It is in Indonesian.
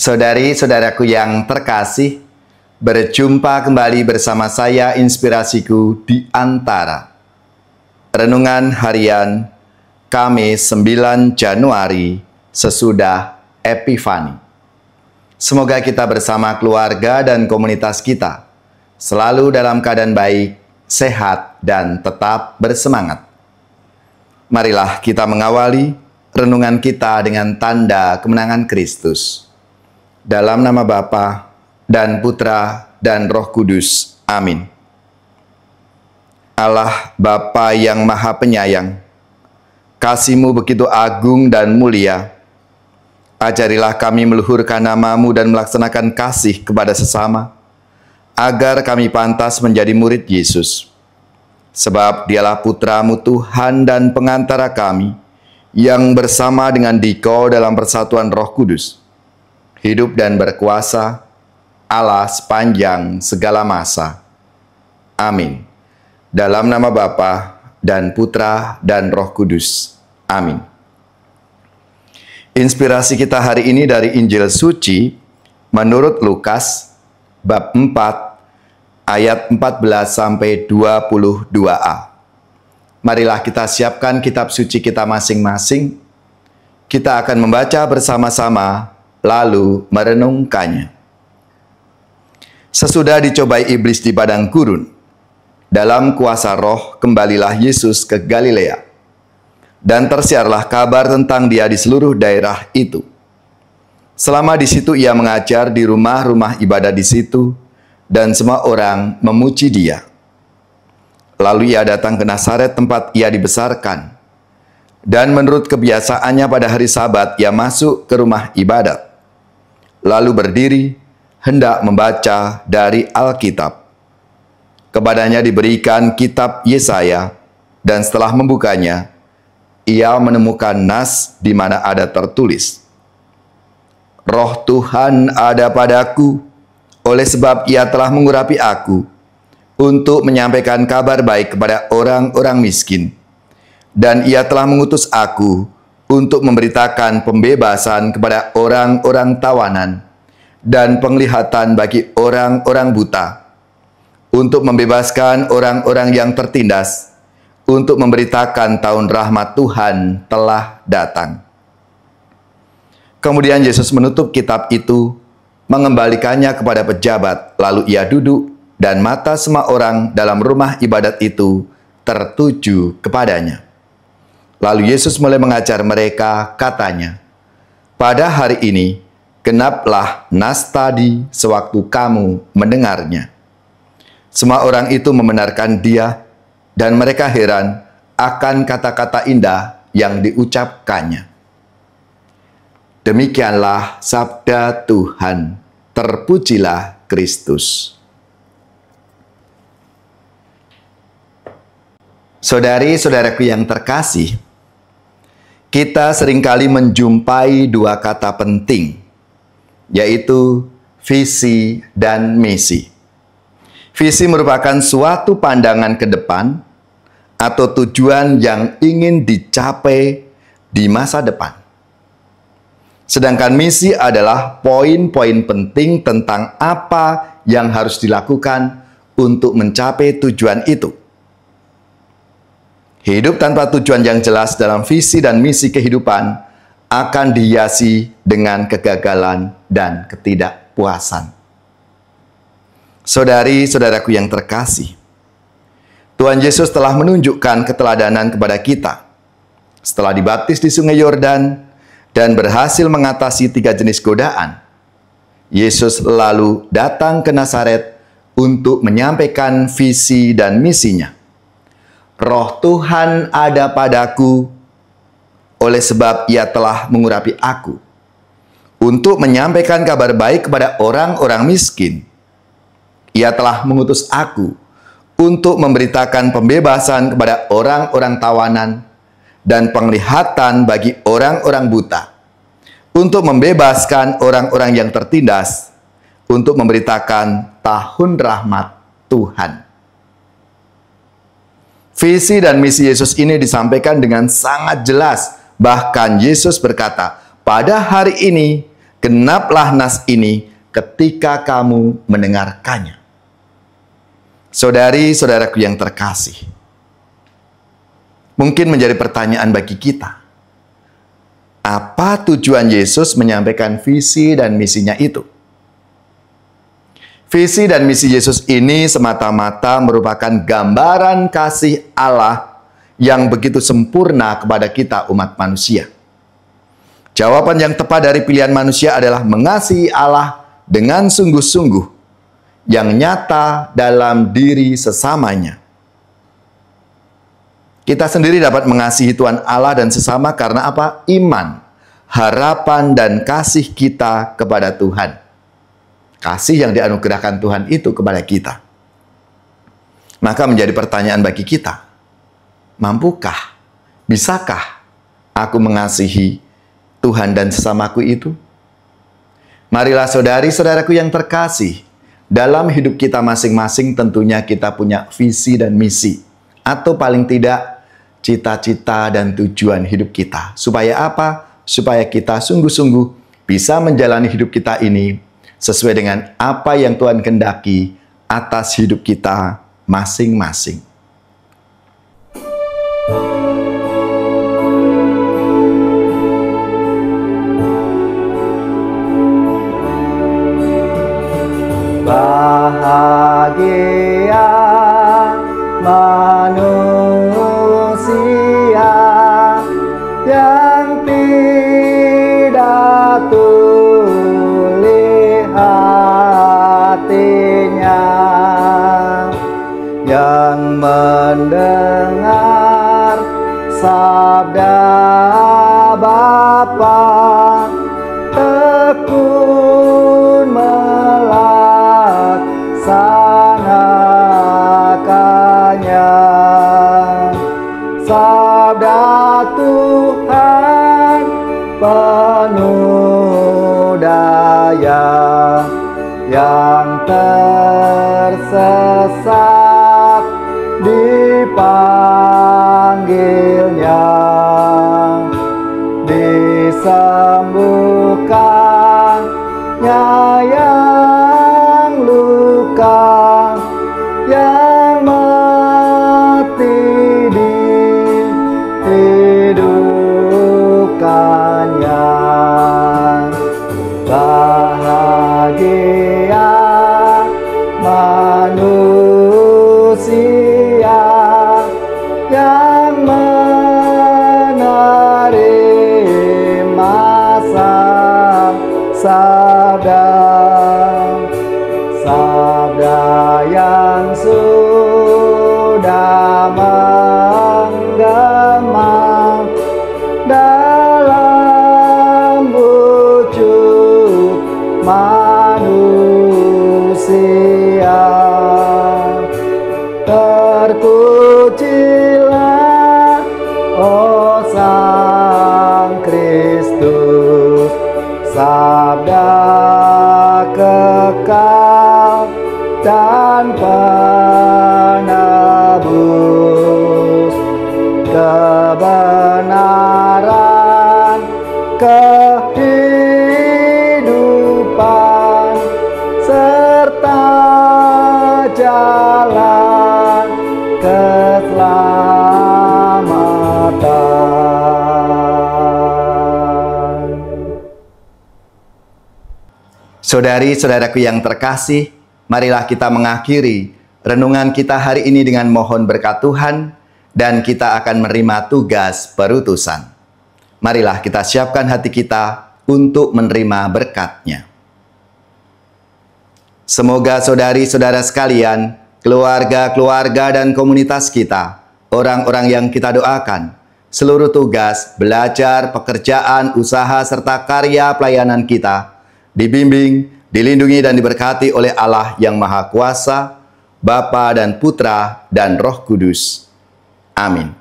Saudari-saudaraku yang terkasih, berjumpa kembali bersama saya Inspirasiku di Antara. Renungan harian Kamis 9 Januari sesudah Epifani. Semoga kita bersama keluarga dan komunitas kita selalu dalam keadaan baik, sehat, dan tetap bersemangat. Marilah kita mengawali renungan kita dengan tanda kemenangan Kristus. Dalam nama Bapa dan Putra dan Roh Kudus. Amin. Allah Bapa yang Maha Penyayang, kasih-Mu begitu agung dan mulia. Ajarilah kami meluhurkan nama-Mu dan melaksanakan kasih kepada sesama, agar kami pantas menjadi murid Yesus. Sebab Dialah Putra-Mu Tuhan dan pengantara kami, yang bersama dengan Dikau dalam persatuan Roh Kudus, hidup dan berkuasa Allah sepanjang segala masa. Amin. Dalam nama Bapa dan Putra dan Roh Kudus. Amin. Inspirasi kita hari ini dari Injil Suci menurut Lukas bab 4 ayat 14 sampai 22a. Marilah kita siapkan kitab suci kita masing-masing. Kita akan membaca bersama-sama lalu merenungkannya. Sesudah dicobai iblis di padang gurun, dalam kuasa Roh kembalilah Yesus ke Galilea, dan tersiarlah kabar tentang Dia di seluruh daerah itu. Selama di situ Ia mengajar di rumah-rumah ibadat di situ, dan semua orang memuji Dia. Lalu Ia datang ke Nazaret tempat Ia dibesarkan, dan menurut kebiasaannya pada hari Sabat Ia masuk ke rumah ibadat. Lalu berdiri, hendak membaca dari Alkitab. Kepadanya diberikan kitab Yesaya, dan setelah membukanya, ia menemukan nas di mana ada tertulis, Roh Tuhan ada padaku, oleh sebab Ia telah mengurapi aku, untuk menyampaikan kabar baik kepada orang-orang miskin, dan Ia telah mengutus aku, untuk memberitakan pembebasan kepada orang-orang tawanan dan penglihatan bagi orang-orang buta, untuk membebaskan orang-orang yang tertindas, untuk memberitakan tahun rahmat Tuhan telah datang. Kemudian Yesus menutup kitab itu, mengembalikannya kepada pejabat, lalu Ia duduk, dan mata semua orang dalam rumah ibadat itu tertuju kepadanya. Lalu Yesus mulai mengajar mereka, katanya, pada hari ini, genaplah nas tadi sewaktu kamu mendengarnya. Semua orang itu membenarkan Dia, dan mereka heran akan kata-kata indah yang diucapkannya. Demikianlah sabda Tuhan. Terpujilah Kristus. Saudari-saudaraku yang terkasih, kita seringkali menjumpai dua kata penting, yaitu visi dan misi. Visi merupakan suatu pandangan ke depan atau tujuan yang ingin dicapai di masa depan. Sedangkan misi adalah poin-poin penting tentang apa yang harus dilakukan untuk mencapai tujuan itu. Hidup tanpa tujuan yang jelas dalam visi dan misi kehidupan akan dihiasi dengan kegagalan dan ketidakpuasan. Saudari-saudaraku yang terkasih, Tuhan Yesus telah menunjukkan keteladanan kepada kita. Setelah dibaptis di Sungai Yordan dan berhasil mengatasi 3 jenis godaan, Yesus lalu datang ke Nazaret untuk menyampaikan visi dan misinya. Roh Tuhan ada padaku, oleh sebab Ia telah mengurapi aku, untuk menyampaikan kabar baik kepada orang-orang miskin. Ia telah mengutus aku, untuk memberitakan pembebasan kepada orang-orang tawanan, dan penglihatan bagi orang-orang buta, untuk membebaskan orang-orang yang tertindas, untuk memberitakan tahun rahmat Tuhan. Visi dan misi Yesus ini disampaikan dengan sangat jelas. Bahkan Yesus berkata, pada hari ini Genaplah nas ini ketika kamu mendengarkannya. Saudari-saudaraku yang terkasih, mungkin menjadi pertanyaan bagi kita, apa tujuan Yesus menyampaikan visi dan misinya itu? Visi dan misi Yesus ini semata-mata merupakan gambaran kasih Allah yang begitu sempurna kepada kita umat manusia. Jawaban yang tepat dari pilihan manusia adalah mengasihi Allah dengan sungguh-sungguh yang nyata dalam diri sesamanya. Kita sendiri dapat mengasihi Tuhan Allah dan sesama karena apa? Iman, harapan, dan kasih kita kepada Tuhan. Kasih yang dianugerahkan Tuhan itu kepada kita. Maka menjadi pertanyaan bagi kita, mampukah, bisakah aku mengasihi Tuhan dan sesamaku itu? Marilah saudari-saudaraku yang terkasih, dalam hidup kita masing-masing tentunya kita punya visi dan misi. Atau paling tidak, cita-cita dan tujuan hidup kita. Supaya apa? Supaya kita sungguh-sungguh bisa menjalani hidup kita ini sesuai dengan apa yang Tuhan kehendaki atas hidup kita masing-masing. Bahagia manusia yang tidak tuli hatinya, yang mendengar sabda Bapa, tekun melaksanakannya. Sabda Tuhan penuh daya, yang tersesat dipanggilnya, disembuhkannya yang luka, yang mati dihidupkannya. Bahagia manusia yang menerima sabda yang sudah menggema dalam wujud manusia. Terpujilah, oh Sang Kristus, sabda kekal dan penebus, kebenaran, kehidupan, serta jalan keselamatan. Saudari-saudaraku yang terkasih, marilah kita mengakhiri renungan kita hari ini dengan mohon berkat Tuhan, dan kita akan menerima tugas perutusan. Marilah kita siapkan hati kita untuk menerima berkat-Nya. Semoga saudari-saudara sekalian, keluarga-keluarga dan komunitas kita, orang-orang yang kita doakan, seluruh tugas, belajar, pekerjaan, usaha, serta karya pelayanan kita, dibimbing, dilindungi dan diberkati oleh Allah yang Maha Kuasa, Bapa dan Putra dan Roh Kudus. Amin.